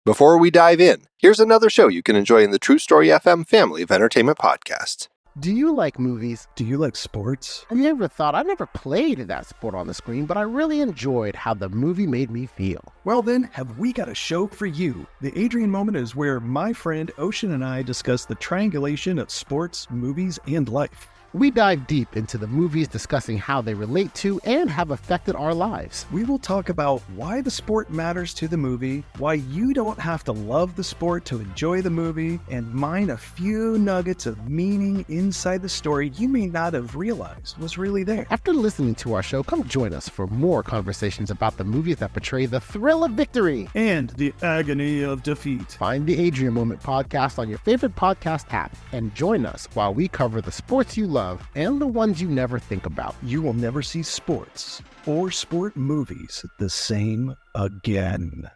Before we dive in, here's another show you can enjoy in the True Story FM family of entertainment podcasts. Do you like movies? Do you like sports? I never played that sport on the screen, but I really enjoyed how the movie made me feel. Well then, have we got a show for you. The Adrian Moment is where my friend Ocean and I discuss the triangulation of sports, movies, and life. We dive deep into the movies, discussing how they relate to and have affected our lives. We will talk about why the sport matters to the movie, why you don't have to love the sport to enjoy the movie, and mine a few nuggets of meaning inside the story you may not have realized was really there. After listening to our show, come join us for more conversations about the movies that portray the thrill of victory and the agony of defeat. Find the Adrian Moment podcast on your favorite podcast app and join us while we cover the sports you love and the ones you never think about. You will never see sports or sport movies the same again.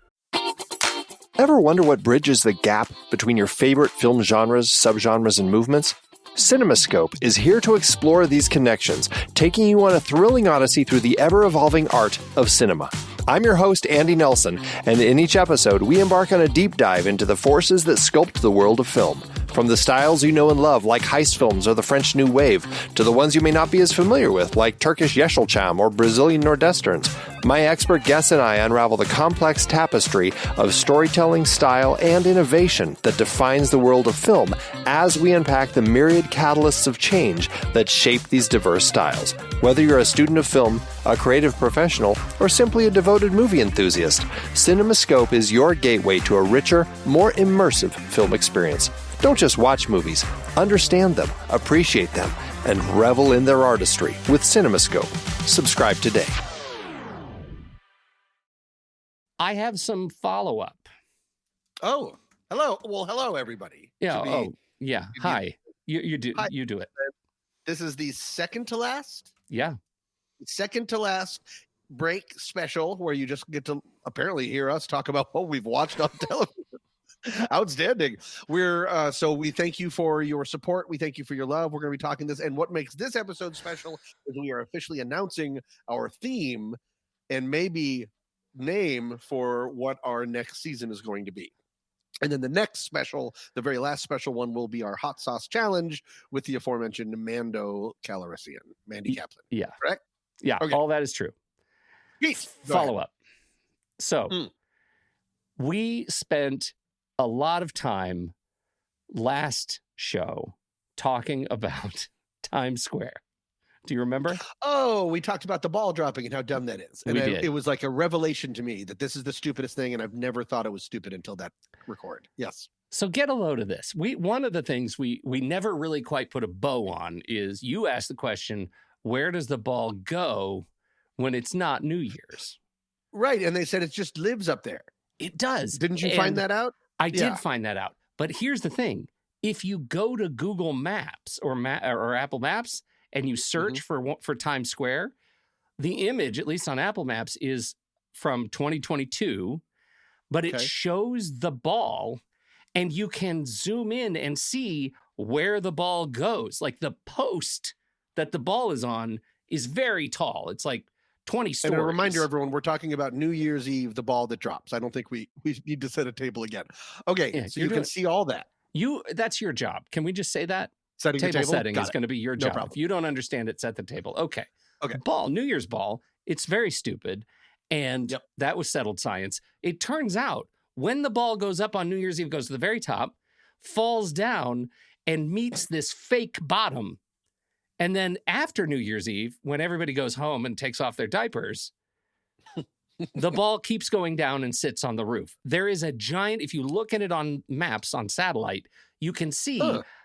Ever wonder what bridges the gap between your favorite film genres, subgenres, and movements? CinemaScope is here to explore these connections, taking you on a thrilling odyssey through the ever-evolving art of cinema. I'm your host, Andy Nelson, and in each episode, we embark on a deep dive into the forces that sculpt the world of film. From the styles you know and love, like heist films or the French New Wave, to the ones you may not be as familiar with, like Turkish Yeşilçam or Brazilian Nordwesterns, my expert guests and I unravel the complex tapestry of storytelling, style, and innovation that defines the world of film as we unpack the myriad catalysts of change that shape these diverse styles. Whether you're a student of film, a creative professional, or simply a devoted movie enthusiast, CinemaScope is your gateway to a richer, more immersive film experience. Don't just watch movies, understand them, appreciate them, and revel in their artistry with CinemaScope. Subscribe today. I have some follow-up. Oh, hello. Well, hello, everybody. Yeah. Yeah. Hi. You do. Hi. You do it. This is the second to last break special where you just get to apparently hear us talk about what we've watched on television. Outstanding. So we thank you for your support. We thank you for your love. We're going to be talking this. And what makes this episode special is we are officially announcing our theme and maybe name for what our next season is going to be. And then the next special, the very last special one, will be our hot sauce challenge with the aforementioned Mandy Kaplan. Yeah. Correct? Yeah. Okay. All that is true. Peace. Follow up. So we spent a lot of time last show talking about Times Square. Do you remember? Oh, we talked about the ball dropping and how dumb that is. And did. It was like a revelation to me that this is the stupidest thing, and I've never thought it was stupid until that record. Yes. So get a load of this. One of the things we never really quite put a bow on is you asked the question, where does the ball go when it's not New Year's? Right. And they said it just lives up there. It does. Didn't you find that out? I did find that out. But here's the thing. If you go to Google Maps or Apple Maps and you search for Times Square, the image, at least on Apple Maps, is from 2022, but it shows the ball and you can zoom in and see where the ball goes. Like the post that the ball is on is very tall. It's like 20 stories. And a reminder, everyone, we're talking about New Year's Eve, the ball that drops. I don't think we need to set a table again. Okay, yeah, so you can see all that. That's your job. Can we just say that? Setting table the table setting is going to be your job. Problem. If you don't understand it, set the table. Okay. Ball, New Year's ball. It's very stupid. And that was settled science. It turns out when the ball goes up on New Year's Eve, goes to the very top, falls down and meets this fake bottom. And then after New Year's Eve, when everybody goes home and takes off their diapers, the ball keeps going down and sits on the roof. There is a giant, if you look at it on maps on satellite, you can see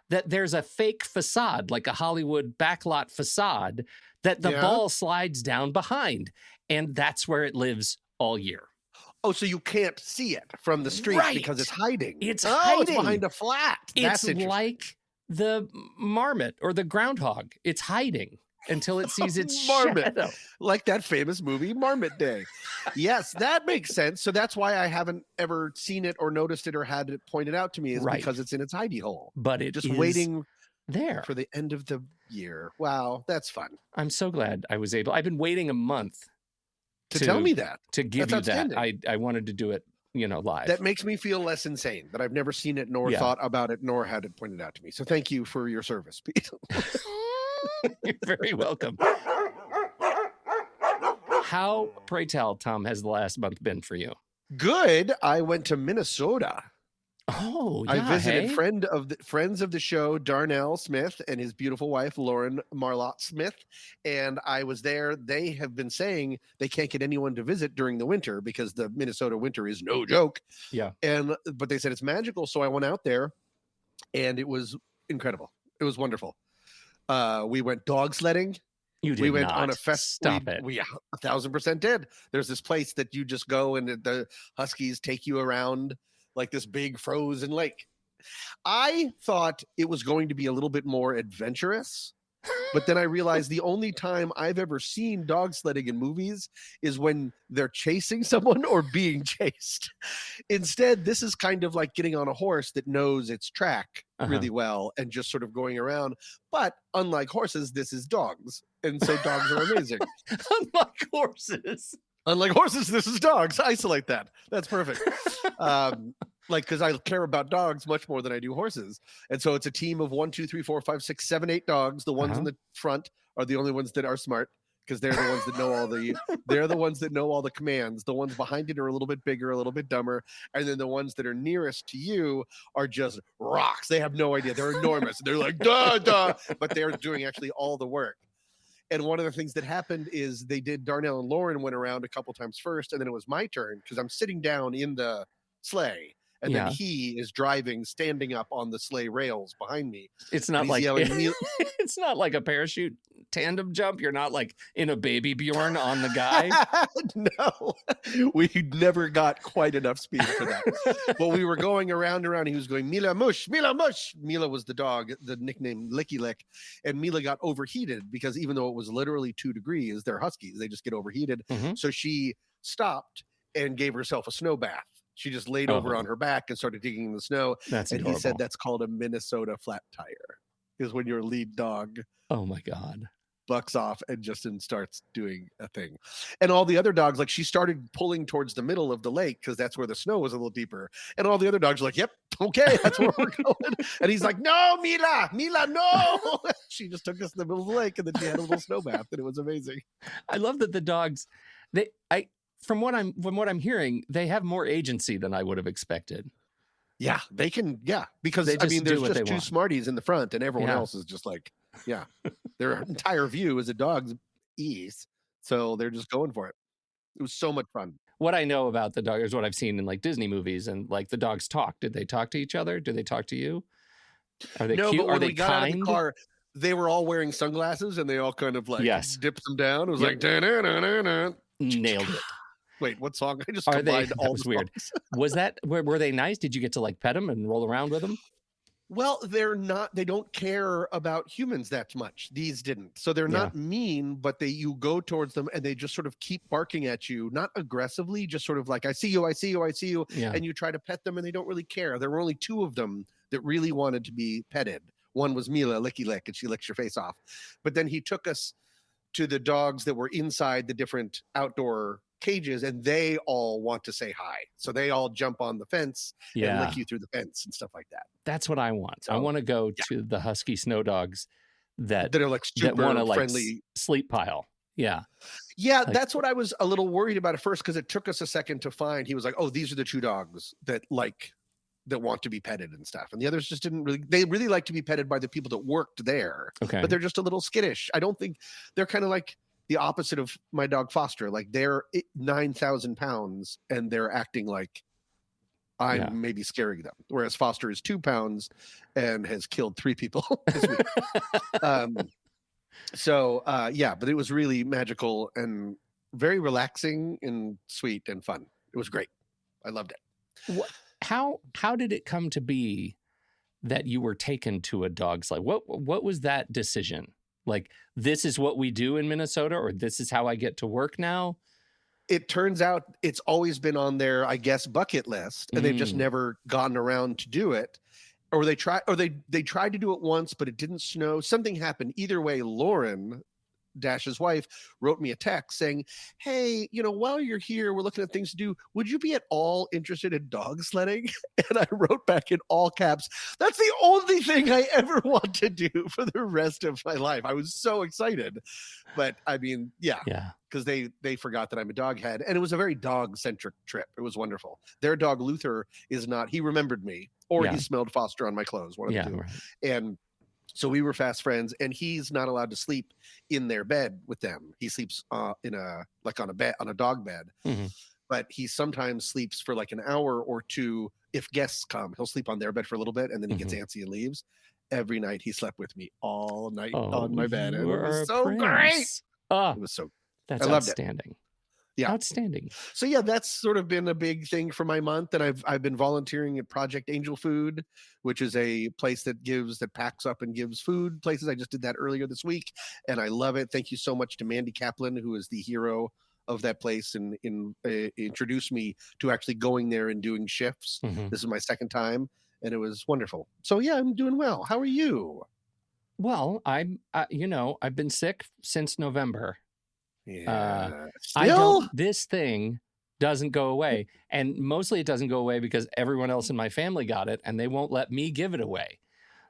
that there's a fake facade, like a Hollywood backlot facade, that the ball slides down behind. And that's where it lives all year. Oh, so you can't see it from the street because it's hiding. It's hiding. It's behind a flat. That's like the marmot or the groundhog. It's hiding until it sees its marmot, shadow. Like that famous movie Marmot Day. Yes, that makes sense. So that's why I haven't ever seen it or noticed it or had it pointed out to me, is because it's in its hidey hole. But it just is waiting there for the end of the year. Wow, that's fun. I'm so glad I was able. I've been waiting a month to tell me that, to give you that. I wanted to do it live. That makes me feel less insane that I've never seen it, nor thought about it, nor had it pointed out to me. So thank you for your service, Pete. You're very welcome. How, pray tell, Tom, has the last month been for you? Good. I went to Minnesota. Oh, yeah. I visited friends of the show, Darnell Smith and his beautiful wife, Lauren Marlott Smith. And I was there. They have been saying they can't get anyone to visit during the winter because the Minnesota winter is no joke. Yeah. But they said it's magical. So I went out there and it was incredible. It was wonderful. We went dog sledding. We went on a fest. Stop it. We 1,000% did. There's this place that you just go and the Huskies take you around like this big frozen lake. I thought it was going to be a little bit more adventurous, but then I realized the only time I've ever seen dog sledding in movies is when they're chasing someone or being chased. Instead, this is kind of like getting on a horse that knows its track really well and just sort of going around. But unlike horses, this is dogs. And so dogs are amazing. Unlike horses, this is dogs. Isolate that. That's perfect. Because I care about dogs much more than I do horses. And so it's a team of 1, 2, 3, 4, 5, 6, 7, 8 dogs. The ones in the front are the only ones that are smart because they're the ones that know all the commands. The ones behind it are a little bit bigger, a little bit dumber. And then the ones that are nearest to you are just rocks. They have no idea. They're enormous. They're like, duh, duh. But they're doing actually all the work. And one of the things that happened is Darnell and Lauren went around a couple times first, and then it was my turn because I'm sitting down in the sleigh, and then he is driving, standing up on the sleigh rails behind me. It's not like it's not like a parachute tandem jump. You're not like in a baby Bjorn on the guy. No, we never got quite enough speed for that. But we were going around. He was going, Mila Mush, Mila Mush. Mila was the dog, the nickname Licky Lick. And Mila got overheated because even though it was literally 2 degrees, they're Huskies. They just get overheated. So she stopped and gave herself a snow bath. She just laid over on her back and started digging in the snow. That's and adorable. He said that's called a Minnesota flat tire. Is when your lead dog my God, bucks off and Justin starts doing a thing. And all the other dogs, like she started pulling towards the middle of the lake because that's where the snow was a little deeper. And all the other dogs are like, yep, okay, that's where we're going. And he's like, no, Mila, no. She just took us to the middle of the lake and then she had a little snow bath and it was amazing. I love that the dogs, from what I'm hearing, they have more agency than I would have expected. Yeah, they can. Yeah, because there's just 2 smarties in the front, and everyone else is just like, their entire view is a dog's ease, so they're just going for it. It was so much fun. What I know about the dog is what I've seen in like Disney movies, and like the dogs talk. Did they talk to each other? Did they talk to you? Are they cute? But when Are they we got kind? out of the car, they were all wearing sunglasses, and they all kind of like dipped them down. It was like nailed it. Wait, what song? I just combined all that was weird. Was that were they nice? Did you get to like pet them and roll around with them? Well, they don't care about humans that much. These didn't. So they're not mean, but you go towards them and they just sort of keep barking at you, not aggressively, just sort of like, I see you. Yeah. And you try to pet them and they don't really care. There were only 2 of them that really wanted to be petted. One was Mila, Licky Lick, and she licks your face off. But then he took us to the dogs that were inside the different outdoor cages and they all want to say hi, so they all jump on the fence and lick you through the fence and stuff like that. That's what I want. So, I want to go to the husky snow dogs that are like super want to friendly, like sleep pile. Yeah, like, that's what I was a little worried about at first because it took us a second to find. He was like, oh, these are the 2 dogs that want to be petted and stuff, and the others just didn't really. They really like to be petted by the people that worked there. Okay, but they're just a little skittish. I don't think they're kind of like the opposite of my dog Foster. Like they're 9,000 pounds and they're acting like I'm maybe scaring them. Whereas Foster is 2 pounds and has killed 3 people this week. But it was really magical and very relaxing and sweet and fun. It was great. I loved it. How did it come to be that you were taken to a dog sled? What was that decision? Like, this is what we do in Minnesota, or this is how I get to work now? It turns out it's always been on their, I guess, bucket list, and they've just never gotten around to do it. Or they tried to do it once, but it didn't snow. Something happened. Either way, Lauren, Dash's wife, wrote me a text saying, hey, while you're here, we're looking at things to do. Would you be at all interested in dog sledding? And I wrote back in all caps, that's the only thing I ever want to do for the rest of my life. I was so excited. But I mean, yeah. Because they forgot that I'm a dog head. And it was a very dog-centric trip. It was wonderful. Their dog, Luther, is not, he remembered me, or he smelled Foster on my clothes, one of the two. Right. And so we were fast friends, and he's not allowed to sleep in their bed with them. He sleeps on a dog bed. Mm-hmm. But he sometimes sleeps for like an hour or two. If guests come, he'll sleep on their bed for a little bit, and then he gets antsy and leaves. Every night he slept with me all night on my bed. And it was so great. It was so That's I loved outstanding. It. Yeah. Outstanding. So yeah, that's sort of been a big thing for my month. And I've been volunteering at Project Angel Food, which is a place that packs up and gives food places. I just did that earlier this week, and I love it. Thank you so much to Mandy Kaplan, who is the hero of that place and introduced me to actually going there and doing shifts. Mm-hmm. This is my second time, and it was wonderful. So yeah, I'm doing well. How are you? Well, I've been sick since November. Yeah. This thing doesn't go away. And mostly it doesn't go away because everyone else in my family got it and they won't let me give it away.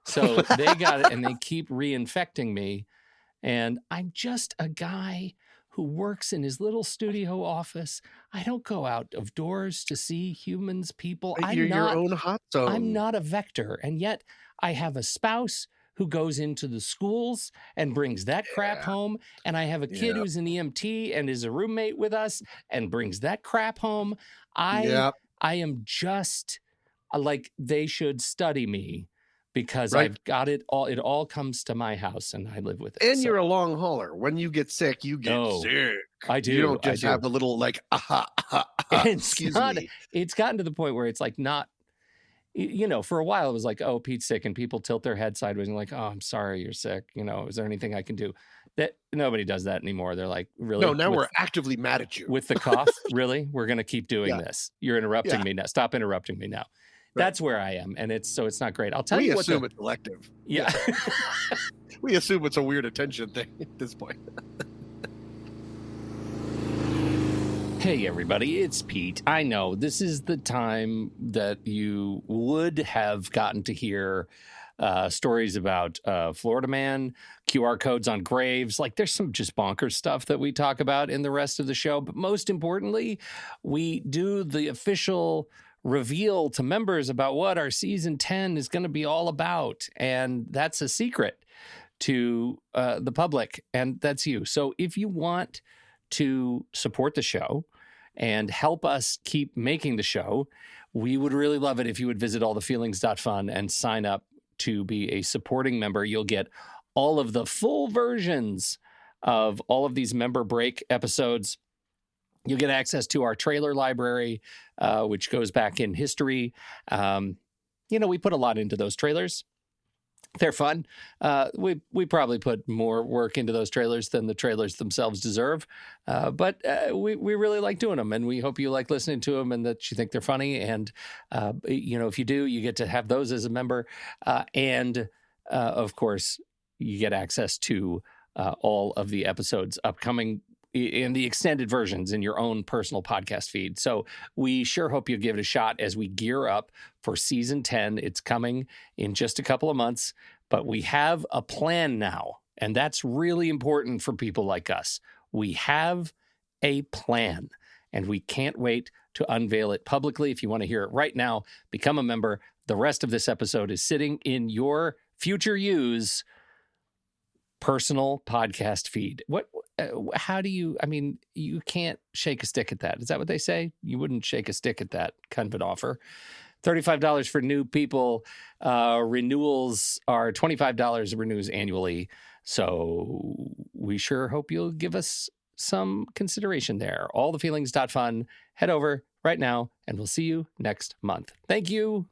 So they got it and they keep reinfecting me. And I'm just a guy who works in his little studio office. I don't go out of doors to see humans, people. You're your own hot zone. I'm not a vector. And yet I have a spouse who goes into the schools and brings that crap home. And I have a kid who's an EMT and is a roommate with us and brings that crap home. I am just like, they should study me because I've got it all. It all comes to my house and I live with it. And you're a long hauler. When you get sick, you get sick. I do. You don't just have the little like, excuse me. It's gotten to the point where it's like not, for a while it was like, oh, Pete's sick, and people tilt their head sideways and like, oh, I'm sorry you're sick. Is there anything I can do? That nobody does that anymore. They're like, really? No, now we're actively mad at you. With the cough? Really? We're going to keep doing this. You're interrupting me now. Stop interrupting me now. Right. That's where I am. And it's not great. I'll tell you what. We assume it's elective. Yeah. We assume it's a weird attention thing at this point. Hey everybody, it's Pete. I know this is the time that you would have gotten to hear stories about Florida Man, QR codes on graves. Like there's some just bonkers stuff that we talk about in the rest of the show. But most importantly, we do the official reveal to members about what our season 10 is going to be all about. And that's a secret to the public. And that's you. So if you want to support the show and help us keep making the show, we would really love it if you would visit allthefeelings.fun and sign up to be a supporting member. You'll get all of the full versions of all of these member break episodes. You'll get access to our trailer library, which goes back in history. We put a lot into those trailers. They're fun. We probably put more work into those trailers than the trailers themselves deserve. But we really like doing them, and we hope you like listening to them and that you think they're funny. And, if you do, you get to have those as a member. And of course, you get access to all of the episodes upcoming in the extended versions in your own personal podcast feed. So we sure hope you give it a shot as we gear up for season 10. It's coming in just a couple of months, but we have a plan now. And that's really important for people like us. We have a plan and we can't wait to unveil it publicly. If you want to hear it right now, become a member. The rest of this episode is sitting in your future use personal podcast feed. How do you, you can't shake a stick at that. Is that what they say? You wouldn't shake a stick at that kind of an offer. $35 for new people. Renewals are $25, renews annually. So we sure hope you'll give us some consideration there. Allthefeelings.fun. Head over right now and we'll see you next month. Thank you.